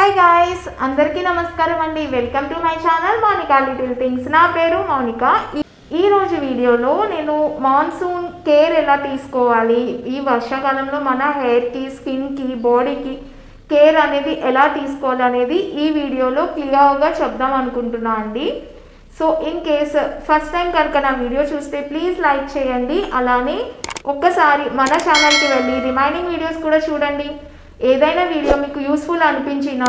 Hi guys, అందరికీ నమస్కారం అండి. Welcome to my channel Mounika little things. నా పేరు మౌనిక. ఈరోజు వీడియోలో నేను మాన్సూన్ కేర్ ఎలా తీసుకోవాలి, ఈ వర్షాకాలంలో మన హెయిర్కి, స్కిన్కి, బాడీకి కేర్ అనేది ఎలా తీసుకోవాలి అనేది ఈ వీడియోలో క్లియర్గా చెప్దాం అనుకుంటున్నా అండి. So in case first time కనుక నా వీడియో చూస్తే ప్లీజ్ లైక్ చేయండి. అలానే ఒక్కసారి మన ఛానల్కి వెళ్ళి రిమైనింగ్ వీడియోస్ కూడా చూడండి. ఏదైనా వీడియో మీకు యూస్ఫుల్ అనిపించినా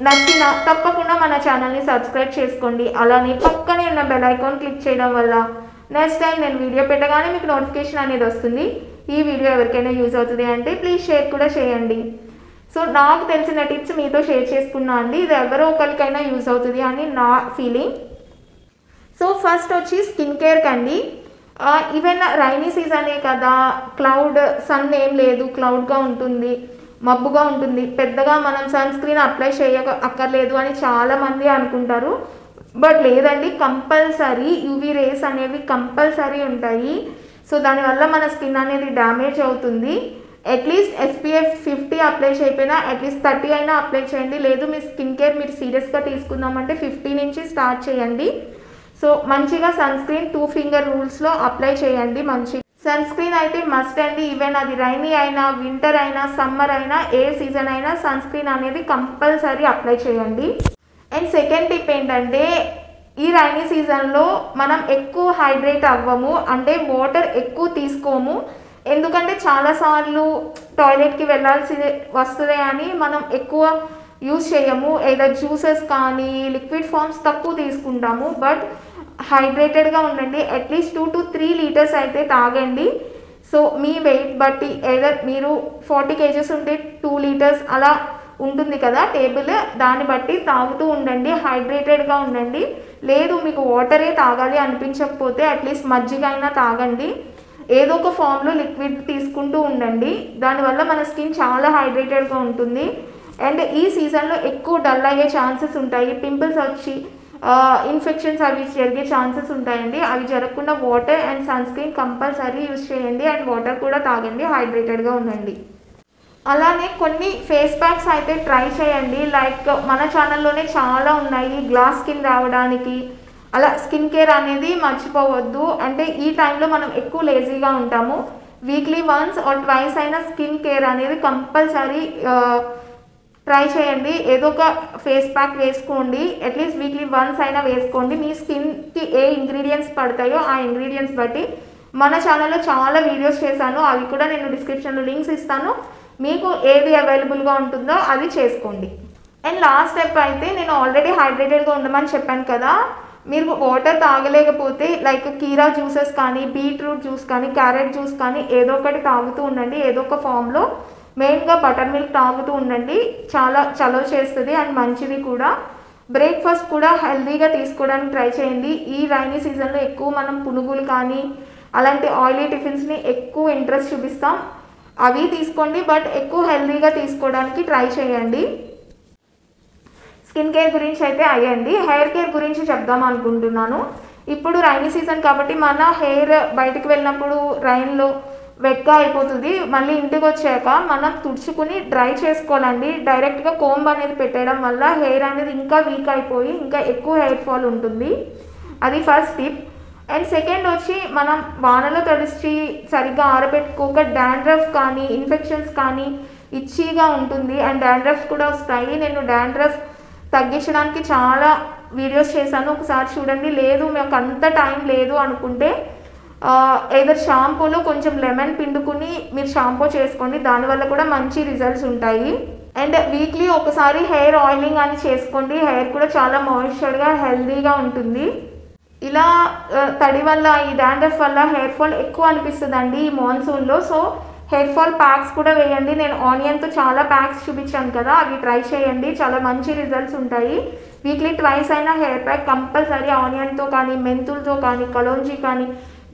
నచ్చినా తప్పకుండా మన ఛానల్ని సబ్స్క్రైబ్ చేసుకోండి. అలానే పక్కనే ఉన్న బెల్ ఐకాన్ క్లిక్ చేయడం వల్ల నెక్స్ట్ టైం నేను వీడియో పెట్టగానే మీకు నోటిఫికేషన్ అనేది వస్తుంది. ఈ వీడియో ఎవరికైనా యూజ్ అవుతుంది అంటే ప్లీజ్ షేర్ కూడా చేయండి. సో నాకు తెలిసిన టిప్స్ మీతో షేర్ చేసుకున్నా అండి. ఇది ఎవరో ఒకరికైనా యూజ్ అవుతుంది అని నా ఫీలింగ్. సో ఫస్ట్ వచ్చి స్కిన్ కేర్ కండి. ఈవెన్ రైనీ సీజనే కదా, సన్ ఏం లేదు, క్లౌడ్గా ఉంటుంది, మబ్బుగా ఉంటుంది, పెద్దగా మనం సన్ స్క్రీన్ అప్లై అక్కర్లేదు అని చాలామంది అనుకుంటారు. బట్ లేదండి, కంపల్సరీ యూవీ రేస్ అనేవి కంపల్సరీ ఉంటాయి. సో దానివల్ల మన స్కిన్ అనేది డ్యామేజ్ అవుతుంది. అట్లీస్ట్ SPF 50 అప్లై చేయకపోయినా అట్లీస్ట్ 30 అయినా అప్లై చేయండి. లేదు మీ స్కిన్ కేర్ మీరు సీరియస్గా తీసుకుందామంటే 50 నుంచి స్టార్ట్ చేయండి. సో మంచిగా సన్ స్క్రీన్ 2 ఫింగర్ రూల్స్లో అప్లై చేయండి. మంచి సన్ స్క్రీన్ అయితే మస్ట్ అండి. ఈవెన్ అది రైనీ అయినా, వింటర్ అయినా, సమ్మర్ అయినా, ఏ సీజన్ అయినా సన్ స్క్రీన్ అనేది కంపల్సరీ అప్లై చేయండి. అండ్ సెకండ్ టిప్ ఏంటంటే, ఈ రైనీ సీజన్లో మనం ఎక్కువ హైడ్రేట్ అవ్వము, అంటే వాటర్ ఎక్కువ తీసుకోము. ఎందుకంటే చాలాసార్లు టాయిలెట్కి వెళ్ళాల్సి వస్తుంది అని మనం ఎక్కువ యూజ్ చేయము. ఏదో జ్యూసెస్ కానీ లిక్విడ్ ఫార్మ్స్ తక్కువ తీసుకుంటాము. బట్ హైడ్రేటెడ్గా ఉండండి. అట్లీస్ట్ 2 to 3 లీటర్స్ అయితే తాగండి. సో మీ వెయిట్ బట్టి ఏదర్ మీరు 40 kgs ఉంటే 2 లీటర్స్ అలా ఉంటుంది కదా టేబుల్, దాన్ని బట్టి తాగుతూ ఉండండి. హైడ్రేటెడ్గా ఉండండి. లేదు మీకు వాటరే తాగాలి అనిపించకపోతే అట్లీస్ట్ మజ్జిగ అయినా తాగండి. ఏదో ఒక ఫామ్లో లిక్విడ్ తీసుకుంటూ ఉండండి. దానివల్ల మన స్కిన్ చాలా హైడ్రేటెడ్గా ఉంటుంది. అండ్ ఈ సీజన్లో ఎక్కువ డల్ అయ్యే ఛాన్సెస్ ఉంటాయి. పింపుల్స్ వచ్చి ఇన్ఫెక్షన్స్ అవి జరిగే ఛాన్సెస్ ఉంటాయండి. అవి జరగకుండా water and sunscreen compulsory use చేయండి. అండ్ వాటర్ కూడా తాగండి. హైడ్రేటెడ్గా ఉండండి. అలానే కొన్ని ఫేస్ ప్యాక్స్ అయితే ట్రై చేయండి. లైక్ మన ఛానల్లోనే చాలా ఉన్నాయి గ్లాస్ స్కిన్ రావడానికి. అలా స్కిన్ కేర్ అనేది మర్చిపోవద్దు. అంటే ఈ టైంలో మనం ఎక్కువ లేజీగా ఉంటాము. వీక్లీ వన్స్ ఆర్ ట్వైస్ అయినా స్కిన్ కేర్ అనేది కంపల్సరీ ట్రై చేయండి. ఏదో ఒక ఫేస్ ప్యాక్ వేసుకోండి. అట్లీస్ట్ వీక్లీ వన్స్ అయినా వేసుకోండి. మీ స్కిన్కి ఏ ఇంగ్రీడియంట్స్ పడతాయో ఆ ఇంగ్రీడియంట్స్ బట్టి మన ఛానల్లో చాలా వీడియోస్ చేశాను. అవి కూడా నేను డిస్క్రిప్షన్లో లింక్స్ ఇస్తాను. మీకు ఏది అవైలబుల్గా ఉంటుందో అది చేసుకోండి. అండ్ లాస్ట్ స్టెప్ అయితే, నేను ఆల్రెడీ హైడ్రేటెడ్గా ఉండమని చెప్పాను కదా, మీరు వాటర్ తాగలేకపోతే లైక్ కీరా జ్యూసెస్ కానీ, బీట్రూట్ జ్యూస్ కానీ, క్యారెట్ జ్యూస్ కానీ ఏదో ఒకటి తాగుతూ ఉండండి. ఏదో ఒక ఫామ్లో మెయిన్గా బటర్ మిల్క్ తాగుతూ ఉండండి. చాలా చలవ చేస్తుంది అండ్ మంచిది కూడా. బ్రేక్ఫాస్ట్ కూడా హెల్తీగా తీసుకోవడానికి ట్రై చేయండి. ఈ రైనీ సీజన్లో ఎక్కువ మనం పునుగులు కానీ అలాంటి ఆయిలీ టిఫిన్స్ని ఎక్కువ ఇంట్రెస్ట్ చూపిస్తాం. అవి తీసుకోండి, బట్ ఎక్కువ హెల్తీగా తీసుకోవడానికి ట్రై చేయండి. స్కిన్ కేర్ గురించి అయితే అయ్యండి. హెయిర్ కేర్ గురించి చెప్దాం అనుకుంటున్నాను. ఇప్పుడు రైనీ సీజన్ కాబట్టి మన హెయిర్ బయటకు వెళ్ళినప్పుడు రైన్లో వెట్గా అయిపోతుంది. మళ్ళీ ఇంటికి వచ్చాక మనం తుడుచుకుని డ్రై చేసుకోవాలండి. డైరెక్ట్గా కోంబ్ అనేది పెట్టడం వల్ల హెయిర్ అనేది ఇంకా వీక్ అయిపోయి ఇంకా ఎక్కువ హెయిర్ ఫాల్ ఉంటుంది. అది ఫస్ట్ టిప్. అండ్ సెకండ్ వచ్చి, మనం వానలో తడిచి సరిగ్గా ఆరబెట్టుకోక డాండ్రఫ్ కానీ ఇన్ఫెక్షన్స్ కానీ ఇచ్చీగా ఉంటుంది అండ్ డాండ్రఫ్ కూడా వస్తాయి. నేను డాండ్రఫ్ తగ్గించడానికి చాలా వీడియోస్ చేశాను, ఒకసారి చూడండి. లేదు మాకు అంత టైం లేదు అనుకుంటే ఏదో షాంపూలో కొంచెం లెమన్ పిండుకుని మీరు షాంపూ చేసుకోండి. దానివల్ల కూడా మంచి రిజల్ట్స్ ఉంటాయి. అండ్ వీక్లీ ఒకసారి హెయిర్ ఆయిలింగ్ అని చేసుకోండి. హెయిర్ కూడా చాలా మాయిశ్చర్గా హెల్దీగా ఉంటుంది. ఇలా తడి వల్ల, ఈ డాండ్రఫ్ వల్ల హెయిర్ ఫాల్ ఎక్కువ అనిపిస్తుందండి ఈ మాన్సూన్లో. సో హెయిర్ ఫాల్ ప్యాక్స్ కూడా వేయండి. నేను ఆనియన్తో చాలా ప్యాక్స్ చూపించాను కదా, అవి ట్రై చేయండి. చాలా మంచి రిజల్ట్స్ ఉంటాయి. వీక్లీ ట్వైస్ అయినా హెయిర్ ప్యాక్ కంపల్సరీ ఆనియన్తో కానీ, మెంతులతో కానీ, కలోంజీ కానీ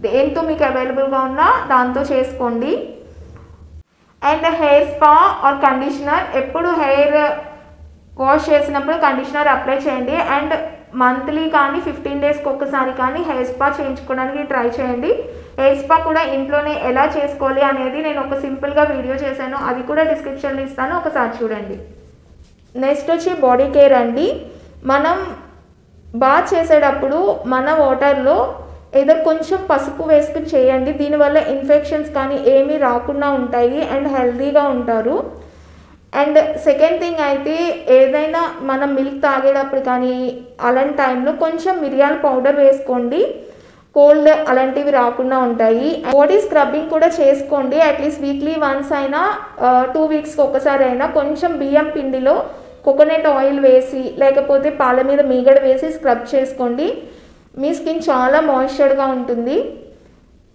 దేంతో మీకు అవైలబుల్గా ఉన్నా దాంతో చేసుకోండి. And hair spa or conditioner, ఎప్పుడు హెయిర్ వాష్ చేసినప్పుడు కండిషనర్ అప్లై చేయండి. అండ్ మంత్లీ కానీ 15 డేస్కి ఒక్కసారి కానీ హెయిర్ స్పా చేయించుకోవడానికి ట్రై చేయండి. హెయిర్ స్పా కూడా ఇంట్లోనే ఎలా చేసుకోవాలి అనేది నేను ఒక సింపుల్గా వీడియో చేశాను, అది కూడా డిస్క్రిప్షన్లో ఇస్తాను, ఒకసారి చూడండి. నెక్స్ట్ వచ్చి బాడీ కేర్ అండి. మనం బాత్ చేసేటప్పుడు మన వాటర్లో ఏదో కొంచెం పసుపు వేసుకుని చేయండి. దీనివల్ల ఇన్ఫెక్షన్స్ కానీ ఏమీ రాకుండా ఉంటాయి అండ్ హెల్తీగా ఉంటారు. అండ్ సెకండ్ థింగ్ అయితే ఏదైనా మనం మిల్క్ తాగేటప్పుడు కానీ అలాంటి టైంలో కొంచెం మిరియాల పౌడర్ వేసుకోండి. కోల్డ్ అలాంటివి రాకుండా ఉంటాయి. బాడీ స్క్రబ్బింగ్ కూడా చేసుకోండి. అట్లీస్ట్ వీక్లీ వన్స్ అయినా 2 వీక్స్కి ఒకసారి అయినా కొంచెం బియ్యం పిండిలో కోకోనట్ ఆయిల్ వేసి లేకపోతే పాల మీద మీగడ వేసి స్క్రబ్ చేసుకోండి. మీ స్కిన్ చాలా మాయిశ్చర్గా ఉంటుంది.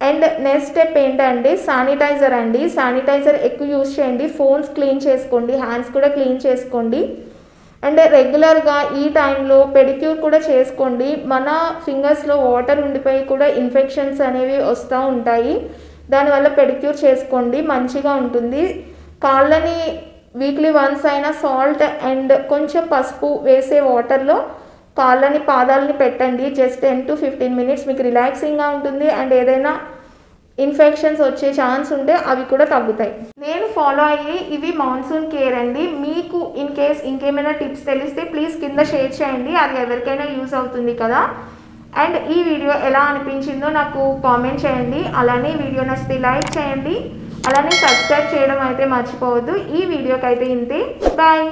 అండ్ నెక్స్ట్ స్టెప్ ఏంటంటే శానిటైజర్ అండి. శానిటైజర్ ఎక్కువ యూజ్ చేయండి. ఫోన్స్ క్లీన్ చేసుకోండి, హ్యాండ్స్ కూడా క్లీన్ చేసుకోండి. అండ్ రెగ్యులర్గా ఈ టైంలో పెడిక్యూర్ కూడా చేసుకోండి. మన ఫింగర్స్లో వాటర్ ఉండిపోయి కూడా ఇన్ఫెక్షన్స్ అనేవి వస్తూ ఉంటాయి. దానివల్ల పెడిక్యూర్ చేసుకోండి, మంచిగా ఉంటుంది. కాళ్ళని వీక్లీ వన్స్ అయినా సాల్ట్ అండ్ కొంచెం పసుపు వేసే వాటర్లో కాళ్ళని పాదాలని పెట్టండి. జస్ట్ 10 to 15 minutes మీకు రిలాక్సింగ్గా ఉంటుంది. అండ్ ఏదైనా ఇన్ఫెక్షన్స్ వచ్చే ఛాన్స్ ఉంటే అవి కూడా తగ్గుతాయి. నేను ఫాలో అయ్యి ఇవి మాన్సూన్ కేర్ అండి. మీకు ఇన్ కేస్ ఇంకేమైనా టిప్స్ తెలిస్తే ప్లీజ్ కింద షేర్ చేయండి, అది ఎవరికైనా యూజ్ అవుతుంది కదా. అండ్ ఈ వీడియో ఎలా అనిపించిందో నాకు కామెంట్ చేయండి. అలానే వీడియో నచ్చితే లైక్ చేయండి, అలానే సబ్స్క్రైబ్ చేయడం అయితే మర్చిపోవద్దు. ఈ వీడియోకి అయితే ఇంతే, బాయ్.